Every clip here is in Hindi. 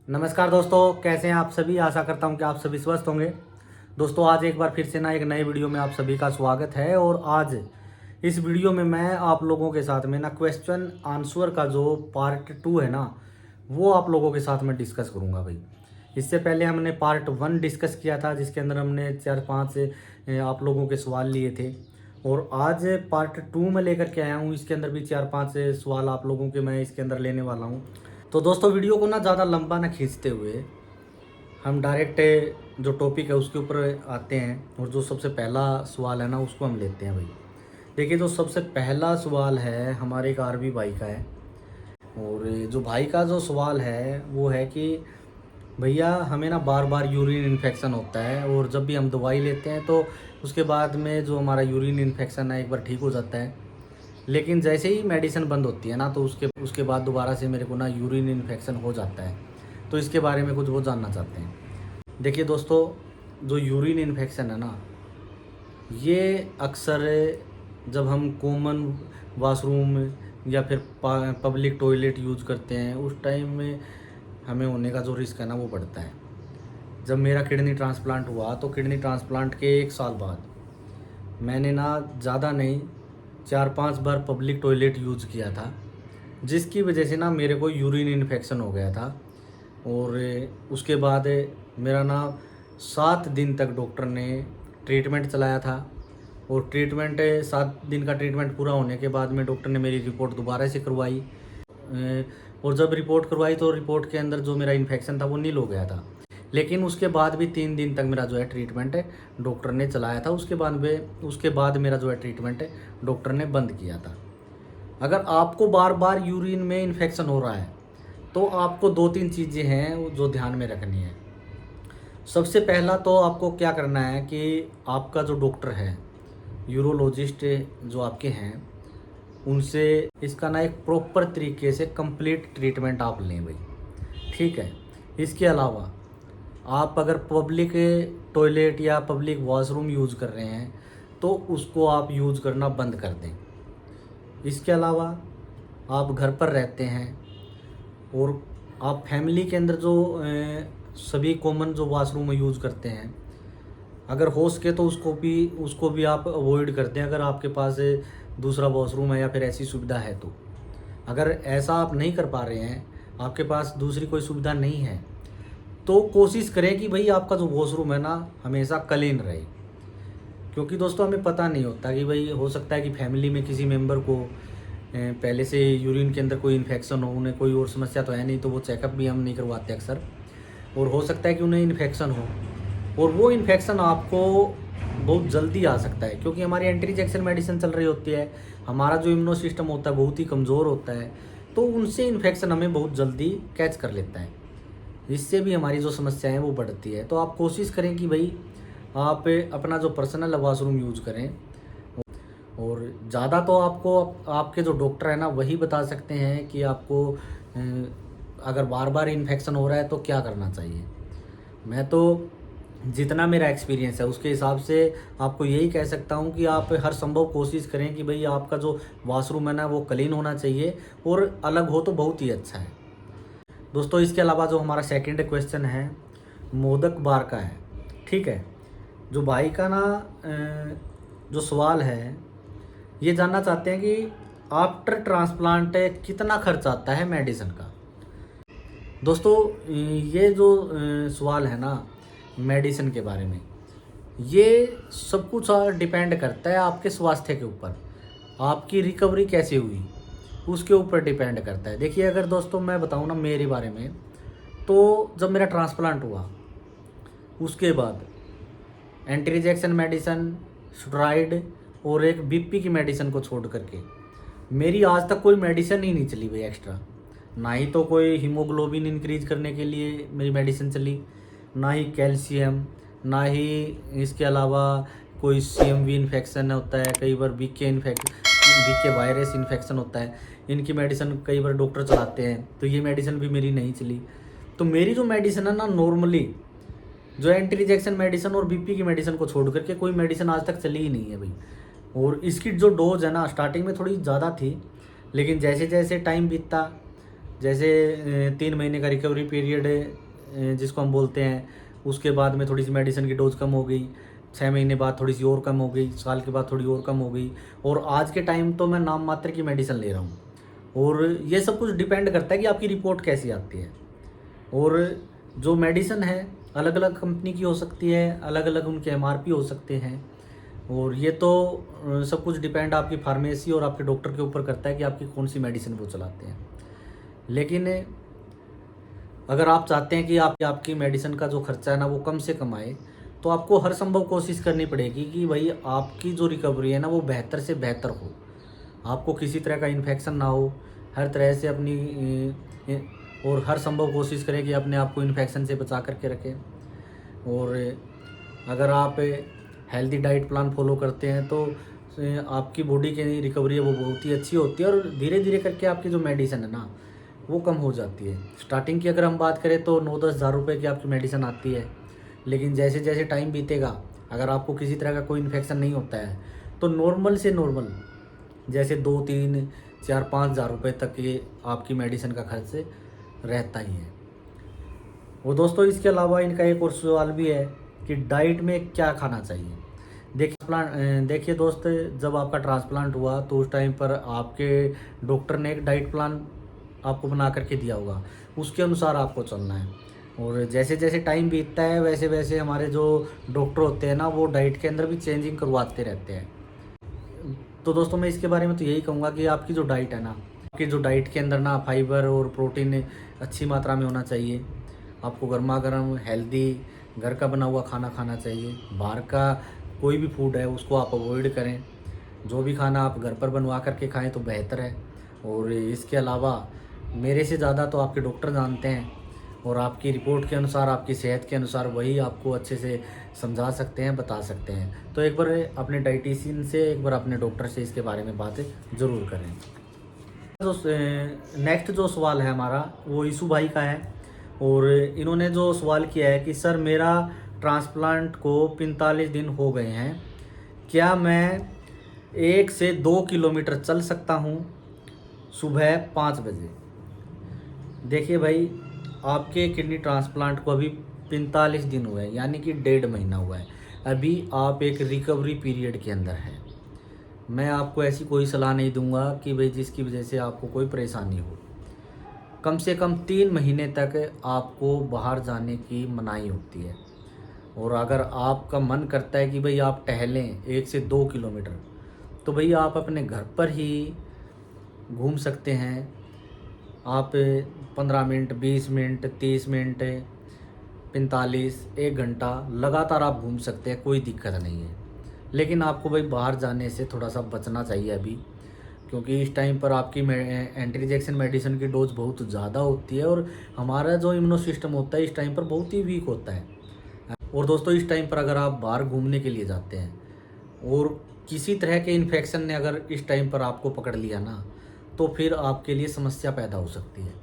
नमस्कार दोस्तों, कैसे हैं आप सभी। आशा करता हूं कि आप सभी स्वस्थ होंगे। दोस्तों आज एक बार फिर से एक नए वीडियो में आप सभी का स्वागत है। और आज इस वीडियो में मैं आप लोगों के साथ में क्वेश्चन आंसर का जो पार्ट 2 है वो आप लोगों के साथ में डिस्कस करूंगा भाई। इससे पहले हमने पार्ट 1 डिस्कस किया था, जिसके अंदर हमने 4-5 आप लोगों के सवाल लिए थे। और आज पार्ट 2 में लेकर के आया हूँ। इसके अंदर भी 4-5 सवाल आप लोगों के मैं इसके अंदर लेने वाला हूँ। तो दोस्तों वीडियो को ज़्यादा लंबा खींचते हुए हम डायरेक्ट जो टॉपिक है उसके ऊपर आते हैं। और जो सबसे पहला सवाल है उसको हम लेते हैं भाई। देखिए, जो सबसे पहला सवाल है हमारे एक आरबी भाई का है। और जो भाई का जो सवाल है वो है कि भैया हमें बार बार यूरिन इन्फेक्शन होता है, और जब भी हम दवाई लेते हैं तो उसके बाद में जो हमारा यूरिन इन्फेक्शन है एक बार ठीक हो जाता है, लेकिन जैसे ही मेडिसिन बंद होती है तो उसके बाद दोबारा से मेरे को यूरिन इन्फेक्शन हो जाता है। तो इसके बारे में कुछ वो जानना चाहते हैं। देखिए दोस्तों, जो यूरिन इन्फेक्शन है ये अक्सर जब हम कॉमन वॉशरूम या फिर पब्लिक टॉयलेट यूज़ करते हैं उस टाइम में हमें होने का जो रिस्क है वो बढ़ता है। जब मेरा किडनी ट्रांसप्लांट हुआ तो किडनी ट्रांसप्लांट के 1 साल बाद मैंने ज़्यादा नहीं 4-5 बार पब्लिक टॉयलेट यूज़ किया था, जिसकी वजह से मेरे को यूरिन इन्फेक्शन हो गया था। और उसके बाद मेरा 7 दिन तक डॉक्टर ने ट्रीटमेंट चलाया था। और ट्रीटमेंट 7 दिन का ट्रीटमेंट पूरा होने के बाद में डॉक्टर ने मेरी रिपोर्ट दोबारा से करवाई। और जब रिपोर्ट करवाई तो रिपोर्ट के अंदर जो मेरा इन्फेक्शन था वो नील हो गया था। लेकिन उसके बाद भी 3 दिन तक मेरा जो है ट्रीटमेंट डॉक्टर ने चलाया था। उसके बाद मेरा जो है ट्रीटमेंट डॉक्टर ने बंद किया था। अगर आपको बार बार यूरिन में इन्फेक्शन हो रहा है तो आपको 2-3 चीज़ें हैं जो ध्यान में रखनी है। सबसे पहला तो आपको क्या करना है कि आपका जो डॉक्टर है, यूरोलॉजिस्ट जो आपके हैं, उनसे इसका एक प्रॉपर तरीके से कंप्लीट ट्रीटमेंट आप लें भाई, ठीक है। इसके अलावा आप अगर पब्लिक टॉयलेट या पब्लिक वॉशरूम यूज़ कर रहे हैं तो उसको आप यूज़ करना बंद कर दें। इसके अलावा आप घर पर रहते हैं और आप फैमिली के अंदर जो सभी कॉमन जो वॉशरूम यूज़ करते हैं, अगर हो सके तो उसको भी आप अवॉइड करते हैं अगर आपके पास दूसरा वॉशरूम है या फिर ऐसी सुविधा है तो। अगर ऐसा आप नहीं कर पा रहे हैं, आपके पास दूसरी कोई सुविधा नहीं है, तो कोशिश करें कि भाई आपका जो वॉशरूम है हमेशा क्लीन रहे। क्योंकि दोस्तों हमें पता नहीं होता कि भाई हो सकता है कि फैमिली में किसी मेंबर को पहले से यूरिन के अंदर कोई इन्फेक्शन हो, उन्हें कोई और समस्या तो है नहीं, तो वो चेकअप भी हम नहीं करवाते अक्सर। और हो सकता है कि उन्हें इन्फेक्शन हो और वो इन्फेक्शन आपको बहुत जल्दी आ सकता है, क्योंकि हमारी एंटी रिजेक्शन मेडिसिन चल रही होती है। हमारा जो इम्यूनो सिस्टम होता है बहुत ही कमज़ोर होता है, तो उनसे इन्फेक्शन हमें बहुत जल्दी कैच कर लेता है। इससे भी हमारी जो समस्या है वो बढ़ती है। तो आप कोशिश करें कि भाई आप अपना जो पर्सनल वॉशरूम यूज़ करें। और ज़्यादा तो आपको आपके जो डॉक्टर है वही बता सकते हैं कि आपको अगर बार बार इन्फेक्शन हो रहा है तो क्या करना चाहिए। मैं तो जितना मेरा एक्सपीरियंस है उसके हिसाब से आपको यही कह सकता हूँ कि आप हर संभव कोशिश करें कि भाई आपका जो वॉशरूम है वो क्लीन होना चाहिए, और अलग हो तो बहुत ही अच्छा है। दोस्तों इसके अलावा जो हमारा सेकंड क्वेश्चन है मोदक बार का है, ठीक है। जो भाई का जो सवाल है ये जानना चाहते हैं कि आफ्टर ट्रांसप्लांट कितना खर्च आता है मेडिसिन का। दोस्तों ये जो सवाल है मेडिसिन के बारे में, ये सब कुछ डिपेंड करता है आपके स्वास्थ्य के ऊपर। आपकी रिकवरी कैसे हुई उसके ऊपर डिपेंड करता है। देखिए, अगर दोस्तों मैं बताऊँ मेरे बारे में, तो जब मेरा ट्रांसप्लांट हुआ उसके बाद एंटी रिजेक्शन मेडिसिन, स्टेरॉइड और एक बीपी की मेडिसिन को छोड़ करके मेरी आज तक कोई मेडिसिन ही नहीं चली भाई एक्स्ट्रा। ना ही तो कोई हीमोग्लोबिन इंक्रीज करने के लिए मेरी मेडिसिन चली, ना ही कैल्शियम, ना ही इसके अलावा कोई CMV इन्फेक्शन होता है, कई बार बीके वायरस इन्फेक्शन होता है, इनकी मेडिसिन कई बार डॉक्टर चलाते हैं, तो ये मेडिसिन भी मेरी नहीं चली। तो मेरी जो मेडिसिन है नॉर्मली जो एंटी रिजेक्शन मेडिसिन और बीपी की मेडिसिन को छोड़ करके कोई मेडिसिन आज तक चली ही नहीं है भाई। और इसकी जो डोज है स्टार्टिंग में थोड़ी ज़्यादा थी, लेकिन जैसे जैसे टाइम बीतता जैसे 3 महीने का रिकवरी पीरियड जिसको हम बोलते हैं, उसके बाद में थोड़ी सी मेडिसिन की डोज कम हो गई, 6 महीने बाद थोड़ी सी और कम हो गई, साल के बाद थोड़ी और कम हो गई, और आज के टाइम तो मैं नाम मात्र की मेडिसिन ले रहा हूँ। और ये सब कुछ डिपेंड करता है कि आपकी रिपोर्ट कैसी आती है। और जो मेडिसिन है अलग अलग कंपनी की हो सकती है, अलग अलग उनके एमआरपी हो सकते हैं, और ये तो सब कुछ डिपेंड आपकी फार्मेसी और आपके डॉक्टर के ऊपर करता है कि आपकी कौन सी मेडिसिन वो चलाते हैं। लेकिन अगर आप चाहते हैं कि आपकी मेडिसिन का जो खर्चा है ना वो कम से कम आए, तो आपको हर संभव कोशिश करनी पड़ेगी कि भाई आपकी जो रिकवरी है ना वो बेहतर से बेहतर हो, आपको किसी तरह का इन्फेक्शन ना हो, हर तरह से और हर संभव कोशिश करें कि अपने आप को इन्फेक्शन से बचा करके रखें। और अगर आप हेल्दी डाइट प्लान फॉलो करते हैं तो आपकी बॉडी की रिकवरी है वो बहुत ही अच्छी होती है, और धीरे धीरे करके आपकी जो मेडिसिन है ना वो कम हो जाती है। स्टार्टिंग की अगर हम बात करें तो 9-10 हज़ार रुपये की आपकी मेडिसिन आती है, लेकिन जैसे जैसे टाइम बीतेगा, अगर आपको किसी तरह का कोई इन्फेक्शन नहीं होता है तो नॉर्मल से नॉर्मल जैसे 2-3-4-5 हज़ार रुपये तक ये आपकी मेडिसिन का खर्च रहता ही है। वो दोस्तों इसके अलावा इनका एक और सवाल भी है कि डाइट में क्या खाना चाहिए। देखिए दोस्त, जब आपका ट्रांसप्लांट हुआ तो उस टाइम पर आपके डॉक्टर ने एक डाइट प्लान आपको बना करके दिया होगा, उसके अनुसार आपको चलना है। और जैसे जैसे टाइम बीतता है वैसे वैसे हमारे जो डॉक्टर होते हैं ना वो डाइट के अंदर भी चेंजिंग करवाते रहते हैं। तो दोस्तों मैं इसके बारे में तो यही कहूँगा कि आपकी जो डाइट है ना, आपकी जो डाइट के अंदर ना फाइबर और प्रोटीन अच्छी मात्रा में होना चाहिए। आपको गर्मा गर्म हेल्दी घर का बना हुआ खाना खाना चाहिए। बाहर का कोई भी फूड है उसको आप अवॉइड करें। जो भी खाना आप घर पर बनवा करके खाएं तो बेहतर है। और इसके अलावा मेरे से ज़्यादा तो आपके डॉक्टर जानते हैं, और आपकी रिपोर्ट के अनुसार, आपकी सेहत के अनुसार वही आपको अच्छे से समझा सकते हैं, बता सकते हैं। तो एक बार अपने डाइटिशियन से, एक बार अपने डॉक्टर से इसके बारे में बातें ज़रूर करें। जो नेक्स्ट जो सवाल है हमारा वो ईशू भाई का है, और इन्होंने जो सवाल किया है कि सर मेरा ट्रांसप्लांट को 45 दिन हो गए हैं, क्या मैं 1 से 2 किलोमीटर चल सकता हूँ सुबह 5 बजे। देखिए भाई, आपके किडनी ट्रांसप्लांट को अभी 45 दिन हुए हैं, यानी कि 1.5 महीना हुआ है। अभी आप एक रिकवरी पीरियड के अंदर हैं। मैं आपको ऐसी कोई सलाह नहीं दूंगा कि भाई जिसकी वजह से आपको कोई परेशानी हो। कम से कम 3 महीने तक आपको बाहर जाने की मनाही होती है। और अगर आपका मन करता है कि भाई आप टहलें 1 से 2 किलोमीटर, तो भाई आप अपने घर पर ही घूम सकते हैं। आप 15 मिनट, 20 मिनट, 30 मिनट, 45, 1 घंटा लगातार आप घूम सकते हैं, कोई दिक्कत नहीं है। लेकिन आपको भाई बाहर जाने से थोड़ा सा बचना चाहिए अभी, क्योंकि इस टाइम पर आपकी एंटी रिजेक्शन मेडिसिन की डोज बहुत ज़्यादा होती है, और हमारा जो इम्यूनो सिस्टम होता है इस टाइम पर बहुत ही वीक होता है। और दोस्तों इस टाइम पर अगर आप बाहर घूमने के लिए जाते हैं और किसी तरह के इन्फेक्शन ने अगर इस टाइम पर आपको पकड़ लिया ना, तो फिर आपके लिए समस्या पैदा हो सकती है।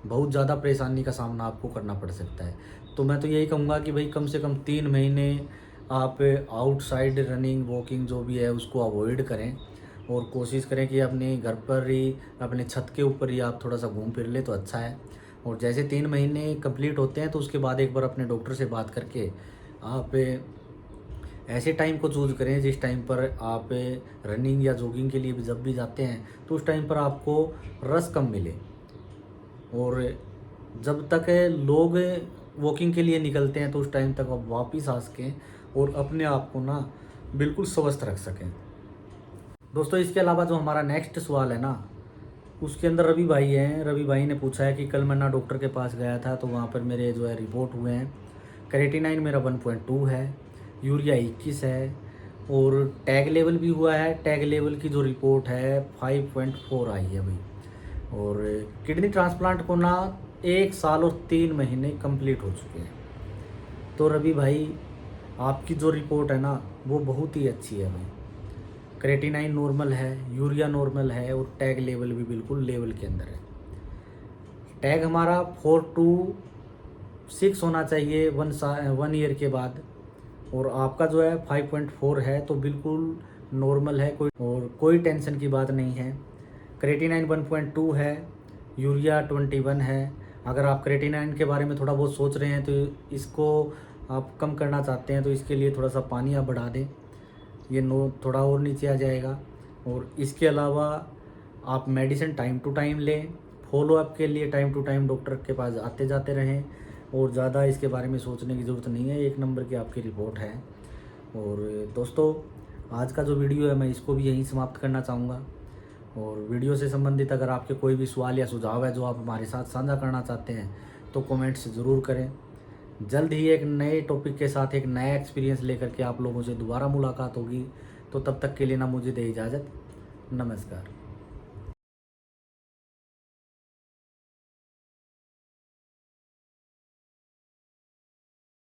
बहुत ज़्यादा परेशानी का सामना आपको करना पड़ सकता है। तो मैं तो यही कहूँगा कि भाई कम से कम 3 महीने आप आउटसाइड रनिंग, वॉकिंग जो भी है उसको अवॉइड करें, और कोशिश करें कि अपने घर पर ही, अपने छत के ऊपर ही आप थोड़ा सा घूम फिर ले तो अच्छा है। और जैसे 3 महीने कंप्लीट होते हैं तो उसके बाद एक बार अपने डॉक्टर से बात करके आप ऐसे टाइम को चूज़ करें जिस टाइम पर आप रनिंग या जॉगिंग के लिए जब भी जाते हैं तो उस टाइम पर आपको रस कम मिले। और जब तक लोग वॉकिंग के लिए निकलते हैं तो उस टाइम तक आप वापस आ सकें और अपने आप को ना बिल्कुल स्वस्थ रख सकें। दोस्तों इसके अलावा जो हमारा नेक्स्ट सवाल है ना, उसके अंदर रवि भाई हैं। रवि भाई ने पूछा है कि कल मैं ना डॉक्टर के पास गया था तो वहाँ पर मेरे जो है रिपोर्ट हुए हैं, क्रेटिनाइन मेरा 1.2 है, यूरिया 21 है, और टैग लेवल भी हुआ है। टैग लेवल की जो रिपोर्ट है 5.4 आई है भाई। और किडनी ट्रांसप्लांट को ना 1 साल और 3 महीने कंप्लीट हो चुके हैं। तो रवि भाई आपकी जो रिपोर्ट है ना वो बहुत ही अच्छी है भाई। क्रेटिनाइन नॉर्मल है, यूरिया नॉर्मल है, और टैग लेवल भी बिल्कुल लेवल के अंदर है। टैग हमारा 4 to 6 होना चाहिए 1 ईयर के बाद, और आपका जो है 5.4 है, तो बिल्कुल नॉर्मल है, कोई टेंशन की बात नहीं है। क्रेटिनाइन 1.2 है, यूरिया 21 है। अगर आप क्रेटिनाइन के बारे में थोड़ा बहुत सोच रहे हैं तो इसको आप कम करना चाहते हैं तो इसके लिए थोड़ा सा पानी आप बढ़ा दें, ये थोड़ा और नीचे आ जाएगा। और इसके अलावा आप मेडिसिन टाइम टू टाइम लें, फॉलोअप के लिए टाइम टू टाइम डॉक्टर के पास आते जाते रहें, और ज़्यादा इसके बारे में सोचने की ज़रूरत नहीं है, 1 नंबर की आपकी रिपोर्ट है। और दोस्तों, आज का जो वीडियो है मैं इसको भी यहीं समाप्त करना चाहूँगा। और वीडियो से संबंधित अगर आपके कोई भी सवाल या सुझाव है जो आप हमारे साथ साझा करना चाहते हैं तो कमेंट्स ज़रूर करें। जल्द ही एक नए टॉपिक के साथ एक नया एक्सपीरियंस लेकर के आप लोगों से दोबारा मुलाकात होगी। तो तब तक के लिए ना मुझे दे इजाज़त। नमस्कार।